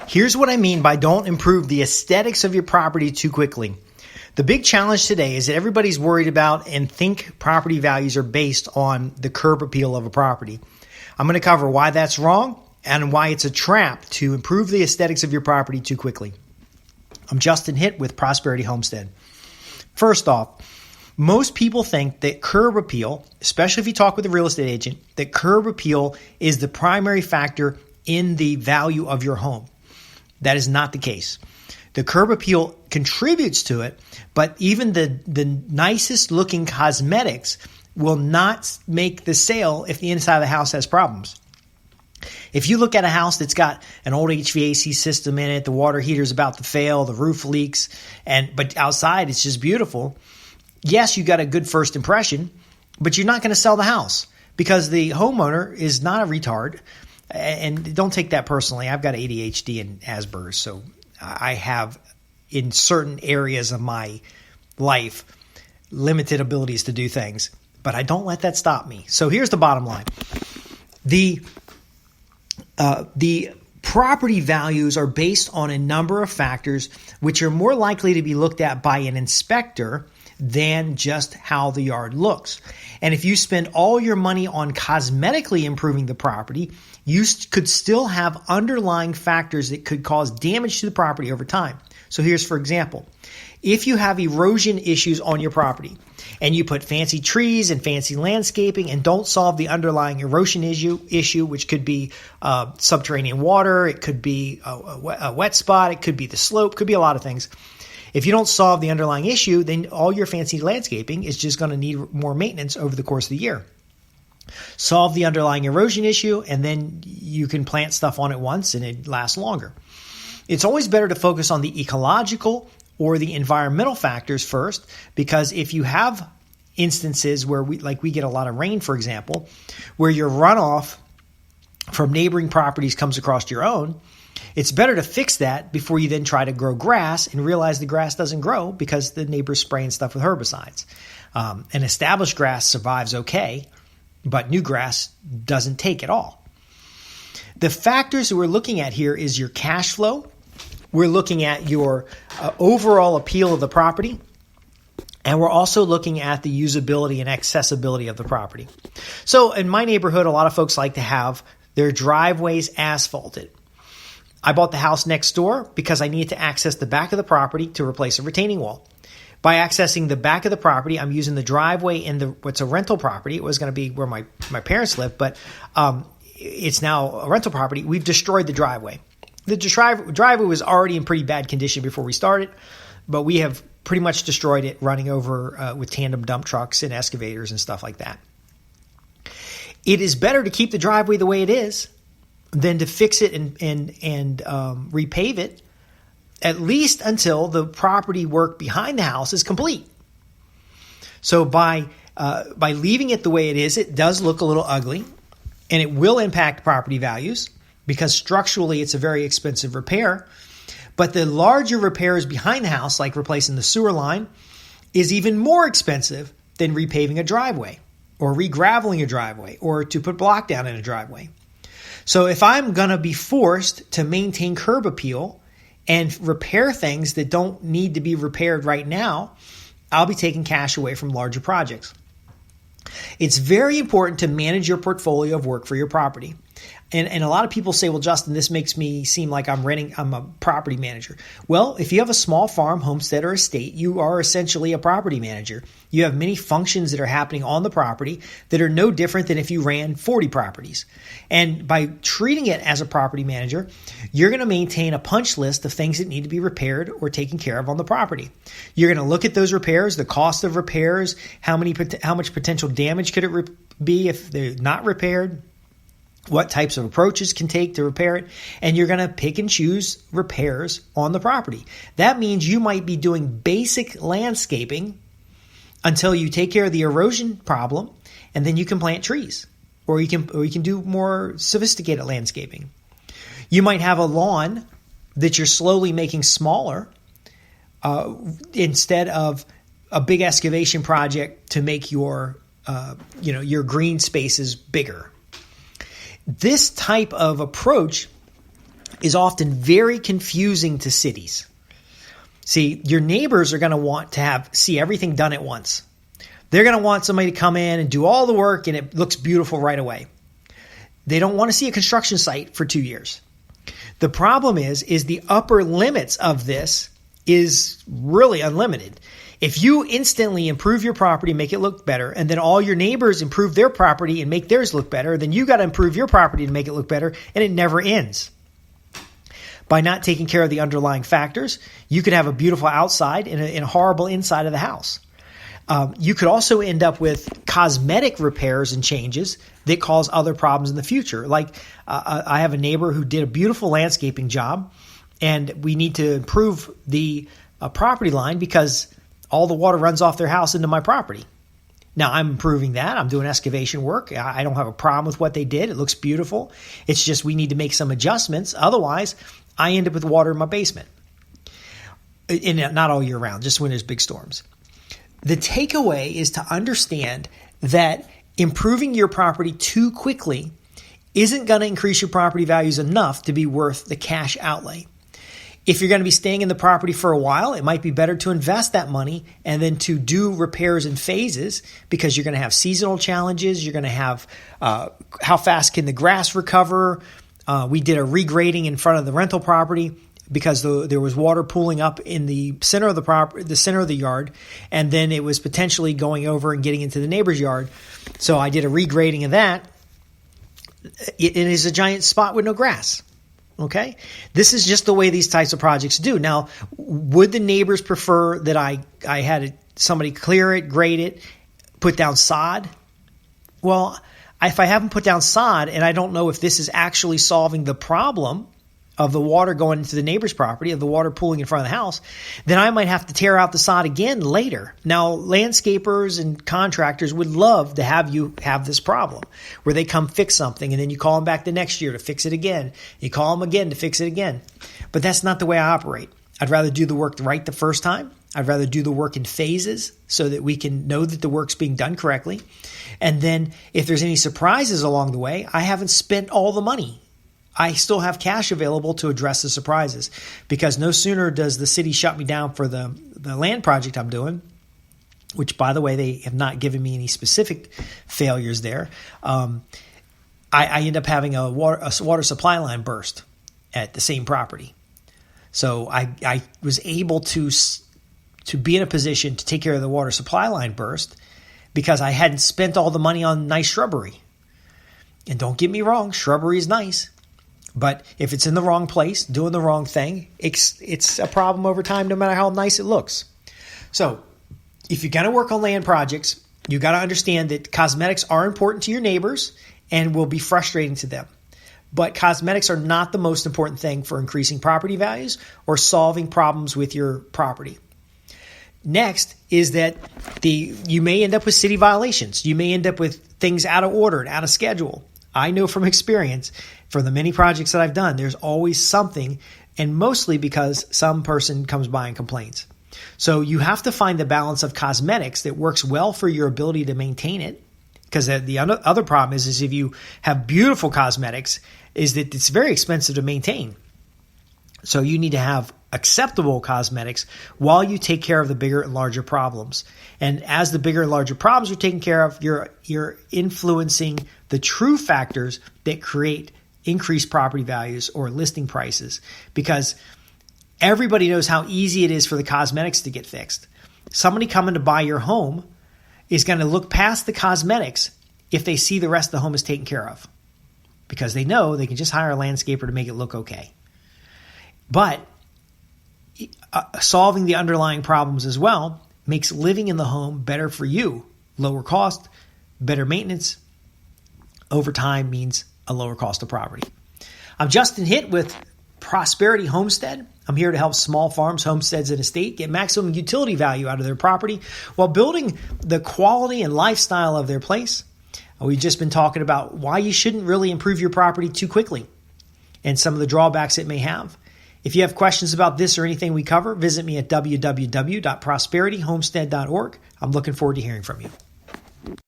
Here's what I mean by don't improve the aesthetics of your property too quickly. The big challenge today is that everybody's worried about and think property values are based on the curb appeal of a property. I'm going to cover why that's wrong and why it's a trap to improve the aesthetics of your property too quickly. I'm Justin Hitt with Prosperity Homestead. First off, most people think that curb appeal, especially if you talk with a real estate agent, that curb appeal is the primary factor in the value of your home. That is not the case. The curb appeal contributes to it, but even the nicest looking cosmetics will not make the sale if the inside of the house has problems. If you look at a house that's got an old HVAC system in it, the water heater's about to fail, the roof leaks, but outside it's just beautiful. Yes, you got a good first impression, but you're not going to sell the house because the homeowner is not a retard. And don't take that personally. I've got ADHD and Asperger's, so I have, in certain areas of my life, limited abilities to do things. But I don't let that stop me. So here's the bottom line. The property values are based on a number of factors which are more likely to be looked at by an inspector than just how the yard looks. And if you spend all your money on cosmetically improving the property, you could still have underlying factors that could cause damage to the property over time. So here's, for example, if you have erosion issues on your property and you put fancy trees and fancy landscaping and don't solve the underlying erosion issue, which could be subterranean water, it could be a wet spot, it could be the slope, could be a lot of things. If you don't solve the underlying issue, then all your fancy landscaping is just going to need more maintenance over the course of the year. Solve the underlying erosion issue, and then you can plant stuff on it once and it lasts longer. It's always better to focus on the ecological or the environmental factors first, because if you have instances where we get a lot of rain, for example, where your runoff from neighboring properties comes across your own, it's better to fix that before you then try to grow grass and realize the grass doesn't grow because the neighbor's spraying stuff with herbicides. An established grass survives okay, but new grass doesn't take at all. The factors that we're looking at here is your cash flow. We're looking at your overall appeal of the property. And we're also looking at the usability and accessibility of the property. So in my neighborhood, a lot of folks like to have their driveways asphalted. I bought the house next door because I needed to access the back of the property to replace a retaining wall. By accessing the back of the property, I'm using the driveway in what's a rental property. It was going to be where my parents lived, but it's now a rental property. We've destroyed the driveway. The driveway was already in pretty bad condition before we started, but we have pretty much destroyed it, running over with tandem dump trucks and excavators and stuff like that. It is better to keep the driveway the way it is than to fix it and repave it, at least until the property work behind the house is complete. So by leaving it the way it is, it does look a little ugly, and it will impact property values because structurally it's a very expensive repair. But the larger repairs behind the house, like replacing the sewer line, is even more expensive than repaving a driveway or re-graveling a driveway or to put block down in a driveway. So if I'm going to be forced to maintain curb appeal and repair things that don't need to be repaired right now, I'll be taking cash away from larger projects. It's very important to manage your portfolio of work for your property. And a lot of people say, well, Justin, this makes me seem like I'm a property manager. Well, if you have a small farm, homestead, or estate, you are essentially a property manager. You have many functions that are happening on the property that are no different than if you ran 40 properties. And by treating it as a property manager, you're going to maintain a punch list of things that need to be repaired or taken care of on the property. You're going to look at those repairs, the cost of repairs, how much potential damage could it be if they're not repaired, what types of approaches can take to repair it, and you're going to pick and choose repairs on the property. That means you might be doing basic landscaping until you take care of the erosion problem, and then you can plant trees, or you can do more sophisticated landscaping. You might have a lawn that you're slowly making smaller instead of a big excavation project to make your green spaces bigger. This type of approach is often very confusing to cities. See, your neighbors are going to want to see everything done at once. They're going to want somebody to come in and do all the work and it looks beautiful right away. They don't want to see a construction site for 2 years. The problem is the upper limits of this is really unlimited. If you instantly improve your property, make it look better, and then all your neighbors improve their property and make theirs look better, then you got to improve your property to make it look better, and it never ends. By not taking care of the underlying factors, you could have a beautiful outside and a horrible inside of the house. You could also end up with cosmetic repairs and changes that cause other problems in the future. Like I have a neighbor who did a beautiful landscaping job, and we need to improve the property line because all the water runs off their house into my property. Now, I'm improving that. I'm doing excavation work. I don't have a problem with what they did. It looks beautiful. It's just we need to make some adjustments. Otherwise, I end up with water in my basement. And not all year round, just when there's big storms. The takeaway is to understand that improving your property too quickly isn't going to increase your property values enough to be worth the cash outlay. If you're going to be staying in the property for a while, it might be better to invest that money and then to do repairs in phases, because you're going to have seasonal challenges. You're going to have how fast can the grass recover? We did a regrading in front of the rental property because there was water pooling up in the center of the center of the yard, and then it was potentially going over and getting into the neighbor's yard. So I did a regrading of that. It is a giant spot with no grass. Okay, this is just the way these types of projects do. Now, would the neighbors prefer that I had somebody clear it, grade it, put down sod? Well, if I haven't put down sod and I don't know if this is actually solving the problem of the water going into the neighbor's property, of the water pooling in front of the house, then I might have to tear out the sod again later. Now, landscapers and contractors would love to have you have this problem where they come fix something and then you call them back the next year to fix it again. You call them again to fix it again. But that's not the way I operate. I'd rather do the work right the first time. I'd rather do the work in phases so that we can know that the work's being done correctly. And then if there's any surprises along the way, I haven't spent all the money. I still have cash available to address the surprises, because no sooner does the city shut me down for the land project I'm doing, which, by the way, they have not given me any specific failures there. I end up having a water supply line burst at the same property. So I was able to be in a position to take care of the water supply line burst because I hadn't spent all the money on nice shrubbery. And don't get me wrong, shrubbery is nice. But if it's in the wrong place, doing the wrong thing, it's a problem over time no matter how nice it looks. So if you're going to work on land projects, you got to understand that cosmetics are important to your neighbors and will be frustrating to them. But cosmetics are not the most important thing for increasing property values or solving problems with your property. Next is that you may end up with city violations. You may end up with things out of order and out of schedule. I know from experience, for the many projects that I've done, there's always something, and mostly because some person comes by and complains. So you have to find the balance of cosmetics that works well for your ability to maintain it. Because the other problem is if you have beautiful cosmetics, is that it's very expensive to maintain. So you need to have acceptable cosmetics while you take care of the bigger and larger problems. And as the bigger and larger problems are taken care of, you're influencing the true factors that create increased property values or listing prices, because everybody knows how easy it is for the cosmetics to get fixed. Somebody coming to buy your home is going to look past the cosmetics if they see the rest of the home is taken care of, because they know they can just hire a landscaper to make it look okay. But solving the underlying problems as well makes living in the home better for you. Lower cost, better maintenance, over time means a lower cost of property. I'm Justin Hitt with Prosperity Homestead. I'm here to help small farms, homesteads, and estate get maximum utility value out of their property while building the quality and lifestyle of their place. We've just been talking about why you shouldn't really improve your property too quickly and some of the drawbacks it may have. If you have questions about this or anything we cover, visit me at www.prosperityhomestead.org. I'm looking forward to hearing from you.